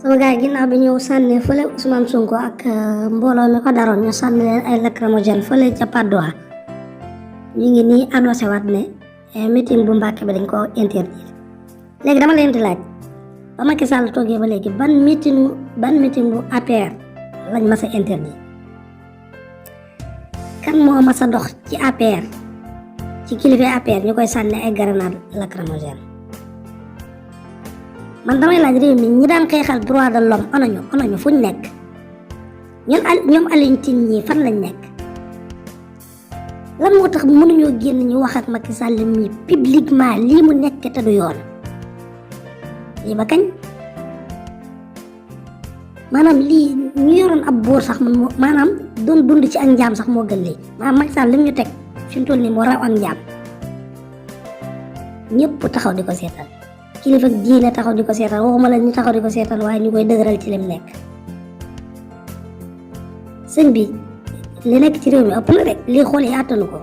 sama gaay ginnaaw bi ñëw sànni fële Ousmane Sonko ak mbooloo mi ko daroon ñu sànni leen ay lacrymogène fële ca Padoa ñu ngi nii annoncé waat ne meeting bu Mbàkke bi dañ ko interdire léegi dama leen di laaj ba Macky Sall toogee ba léegi ban meeting bu APR lañ mas a interdire kan moo mas a dox ci APR ci kilifa APR ñu koy sànni ay grenade lacrymogène man damay laaj réew mi ñi daan xeexal droit de l'homme onañu fuñ nekk ñoom Alioune Tine ñii fan lañ nekk lan moo tax mënuñoo génn ñu wax ak Macky Sall mi publiquement lii mu nekk te du yoon lii ba kañ maanaam lii ñu yoroon ab buur sax maanaam doon dund ci ak njaam sax moo gën lii maanaam Macky Sall lim ñu teg fi mu toll nii moo raw ak njaam ñëpp taxaw di ko seetal kilifa diine taxaw di ko seetal waxuma la ñu taxaw di ko seetal waaye ñu koy dëgëral ci lim nekk sëñ bi li nekk ci réew mi ëpp na de lii xool yi àttanu ko